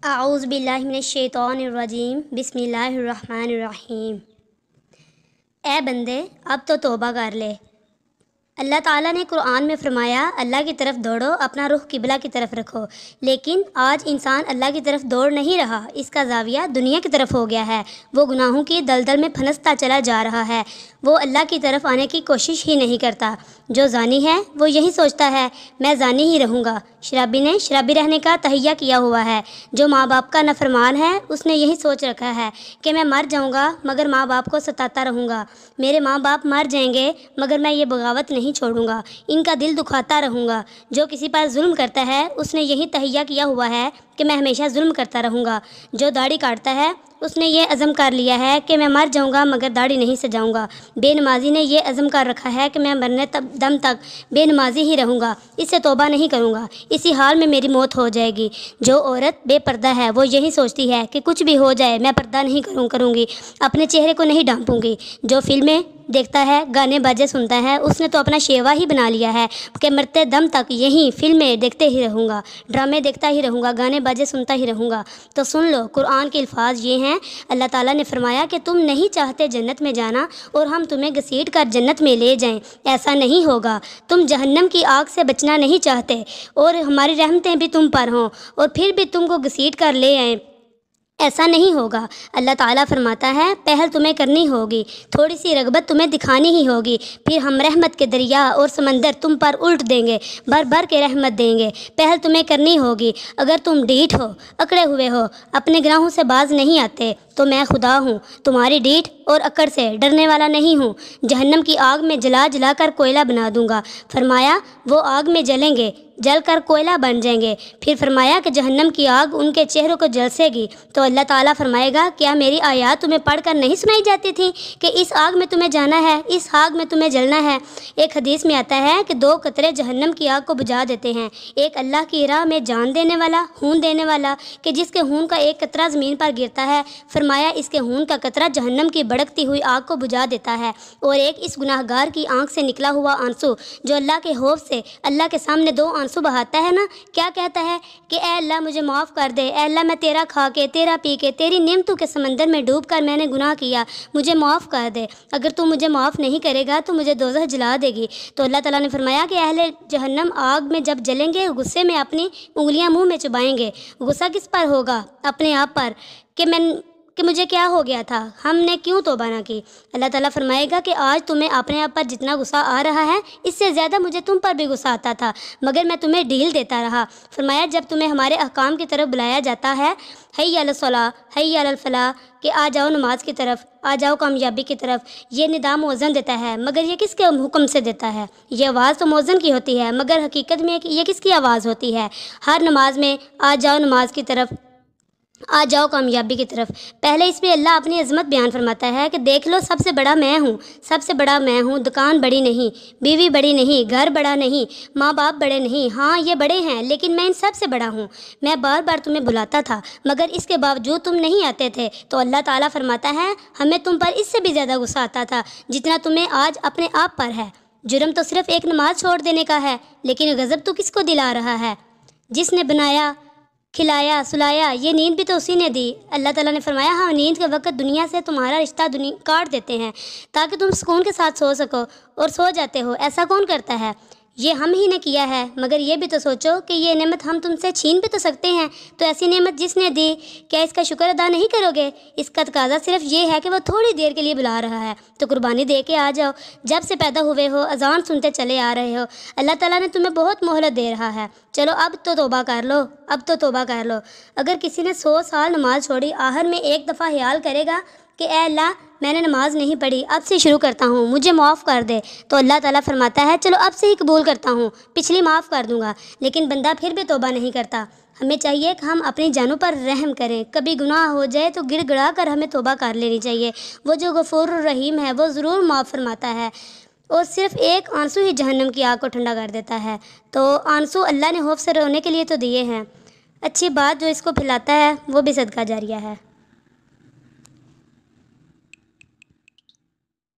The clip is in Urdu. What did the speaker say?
اعوذ باللہ من الشیطان الرجیم بسم اللہ الرحمن الرحیم۔ اے بندے اب تو توبہ کر لے۔ اللہ تعالیٰ نے قرآن میں فرمایا اللہ کی طرف دوڑو، اپنا رخ قبلہ کی طرف رکھو، لیکن آج انسان اللہ کی طرف دوڑ نہیں رہا، اس کا زاویہ دنیا کی طرف ہو گیا ہے، وہ گناہوں کی دلدل میں پھنستا چلا جا رہا ہے، وہ اللہ کی طرف آنے کی کوشش ہی نہیں کرتا۔ جو زانی ہے وہ یہی سوچتا ہے میں زانی ہی رہوں گا، شرابی نے شرابی رہنے کا تہیہ کیا ہوا ہے، جو ماں باپ کا نافرمان ہے اس نے یہی سوچ رکھا ہے کہ میں مر جاؤں گا مگر ماں باپ کو ستاتا رہوں گا، میرے ماں باپ مر جائیں گے مگر میں یہ بغاوت نہیں چھوڑوں گا، ان کا دل دکھاتا رہوں گا۔ جو کسی پر ظلم کرتا ہے اس نے یہی تہیہ کیا ہوا ہے کہ میں ہمیشہ ظلم کرتا رہوں گا۔ جو داڑھی کاٹتا ہے اس نے یہ عزم کر لیا ہے کہ میں مر جاؤں گا مگر داڑھی نہیں سجاؤں گا۔ بے نمازی نے یہ عزم کر رکھا ہے کہ میں مرنے دم تک بے نمازی ہی رہوں گا، اس سے توبہ نہیں کروں گا، اسی حال میں میری موت ہو جائے گی۔ جو عورت بے پردہ ہے وہ یہی سوچتی ہے کہ کچھ بھی ہو جائے میں پردہ نہیں کروں گی، اپنے چہرے کو نہیں ڈھانپوں گی۔ جو فلمیں دیکھتا ہے، گانے باجے سنتا ہے، اس نے تو اپنا شیوا ہی بنا لیا ہے کہ مرتے دم تک یہی فلمیں دیکھتے ہی رہوں گا، ڈرامے دیکھتا ہی رہوں گا، گانے باجے سنتا ہی رہوں گا۔ تو سن لو قرآن کے الفاظ یہ ہیں، اللہ تعالیٰ نے فرمایا کہ تم نہیں چاہتے جنت میں جانا اور ہم تمہیں گھسیٹ کر جنت میں لے جائیں، ایسا نہیں ہوگا۔ تم جہنم کی آگ سے بچنا نہیں چاہتے اور ہماری رحمتیں بھی تم پر ہوں اور پھر بھی تم کو گھسیٹ کر لے آئیں، ایسا نہیں ہوگا۔ اللہ تعالیٰ فرماتا ہے پہل تمہیں کرنی ہوگی، تھوڑی سی رغبت تمہیں دکھانی ہی ہوگی، پھر ہم رحمت کے دریا اور سمندر تم پر الٹ دیں گے، بھر بھر کے رحمت دیں گے۔ پہل تمہیں کرنی ہوگی، اگر تم ڈھیٹ ہو، اکڑے ہوئے ہو، اپنے گناہوں سے باز نہیں آتے تو میں خدا ہوں، تمہاری ڈیٹھ اور اکڑ سے ڈرنے والا نہیں ہوں، جہنم کی آگ میں جلا جلا کر کوئلہ بنا دوں گا۔ فرمایا وہ آگ میں جلیں گے، جل کر کوئلہ بن جائیں گے۔ پھر فرمایا کہ جہنم کی آگ ان کے چہروں کو جلسے گی، تو اللہ تعالیٰ فرمائے گا کیا میری آیات تمہیں پڑھ کر نہیں سنائی جاتی تھی کہ اس آگ میں تمہیں جانا ہے، اس آگ میں تمہیں جلنا ہے۔ ایک حدیث میں آتا ہے کہ 2 قطرے جہنم کی آگ کو بجھا دیتے ہیں، ایک اللہ کی راہ میں جان دینے والا، خون دینے والا کہ جس کے خون کا ایک قطرہ زمین پر گرتا ہے، فرمایا اس کے خون کا قطرہ جہنم کی بھڑکتی ہوئی آگ کو بجھا دیتا ہے، اور ایک اس گناہ گار کی آنکھ سے نکلا ہوا آنسو جو اللہ کے خوف سے اللہ کے سامنے 2 آنسو بہاتا ہے نا، کیا کہتا ہے کہ اے اللہ مجھے معاف کر دے، اے اللہ میں تیرا کھا کے، تیرا پی کے، تیری نعمتوں کے سمندر میں ڈوب کر میں نے گناہ کیا، مجھے معاف کر دے، اگر تو مجھے معاف نہیں کرے گا تو مجھے دوزخ جلا دے گی۔ تو اللہ تعالیٰ نے فرمایا کہ اہل جہنم آگ میں جب جلیں گے غصے میں اپنی انگلیاں منہ میں چبائیں گے۔ غصہ کس پر ہوگا؟ اپنے آپ پر کہ مجھے کیا ہو گیا تھا، ہم نے کیوں توبہ نہ کی۔ اللہ تعالیٰ فرمائے گا کہ آج تمہیں اپنے آپ پر جتنا غصہ آ رہا ہے اس سے زیادہ مجھے تم پر بھی غصہ آتا تھا، مگر میں تمہیں ڈھیل دیتا رہا۔ فرمایا جب تمہیں ہمارے احکام کی طرف بلایا جاتا ہے، حی علی الصلاۃ، حی علی الفلاح، کہ آ جاؤ نماز کی طرف، آ جاؤ کامیابی کی طرف، یہ ندا مؤذن دیتا ہے، مگر یہ کس کے حکم سے دیتا ہے؟ یہ آواز تو مؤذن کی ہوتی ہے مگر حقیقت میں یہ کس کی آواز ہوتی ہے؟ ہر نماز میں آ جاؤ نماز کی طرف، آ جاؤ کامیابی کی طرف۔ پہلے اس میں اللہ اپنی عظمت بیان فرماتا ہے کہ دیکھ لو سب سے بڑا میں ہوں، سب سے بڑا میں ہوں، دکان بڑی نہیں، بیوی بڑی نہیں، گھر بڑا نہیں، ماں باپ بڑے نہیں، ہاں یہ بڑے ہیں لیکن میں ان سب سے بڑا ہوں۔ میں بار بار تمہیں بلاتا تھا مگر اس کے باوجود تم نہیں آتے تھے، تو اللہ تعالیٰ فرماتا ہے ہمیں تم پر اس سے بھی زیادہ غصہ آتا تھا جتنا تمہیں آج اپنے آپ پر ہے۔ جرم تو صرف ایک نماز چھوڑ دینے کا ہے، لیکن غضب تو کس کو دلا رہا ہے؟ جس نے بنایا، کھلایا، سلایا، یہ نیند بھی تو اسی نے دی۔ اللہ تعالیٰ نے فرمایا ہاں نیند کے وقت دنیا سے تمہارا رشتہ کاٹ دیتے ہیں تاکہ تم سکون کے ساتھ سو سکو، اور سو جاتے ہو، ایسا کون کرتا ہے؟ یہ ہم ہی نے کیا ہے، مگر یہ بھی تو سوچو کہ یہ نعمت ہم تم سے چھین بھی تو سکتے ہیں، تو ایسی نعمت جس نے دی کیا اس کا شکر ادا نہیں کرو گے؟ اس کا تقاضا صرف یہ ہے کہ وہ تھوڑی دیر کے لیے بلا رہا ہے، تو قربانی دے کے آ جاؤ۔ جب سے پیدا ہوئے ہو اذان سنتے چلے آ رہے ہو، اللہ تعالیٰ نے تمہیں بہت مہلت دے رہا ہے، چلو اب تو توبہ کر لو، اب تو توبہ کر لو۔ اگر کسی نے 100 سال نماز چھوڑی، آخر میں ایک دفعہ خیال کرے گا کہ اے اللہ میں نے نماز نہیں پڑھی، اب سے شروع کرتا ہوں، مجھے معاف کر دے، تو اللہ تعالیٰ فرماتا ہے چلو اب سے ہی قبول کرتا ہوں، پچھلی معاف کر دوں گا۔ لیکن بندہ پھر بھی توبہ نہیں کرتا۔ ہمیں چاہیے کہ ہم اپنی جانوں پر رحم کریں، کبھی گناہ ہو جائے تو گڑ گڑا کر ہمیں توبہ کر لینی چاہیے، وہ جو غفور الرحیم ہے وہ ضرور معاف فرماتا ہے، اور صرف ایک آنسو ہی جہنم کی آگ کو ٹھنڈا کر دیتا ہے۔ تو آنسو اللہ نے خوف سے رونے کے لیے تو دیے ہیں، اچھی بات جو اس کو پھلاتا ہے وہ بھی صدقہ جاریہ ہے۔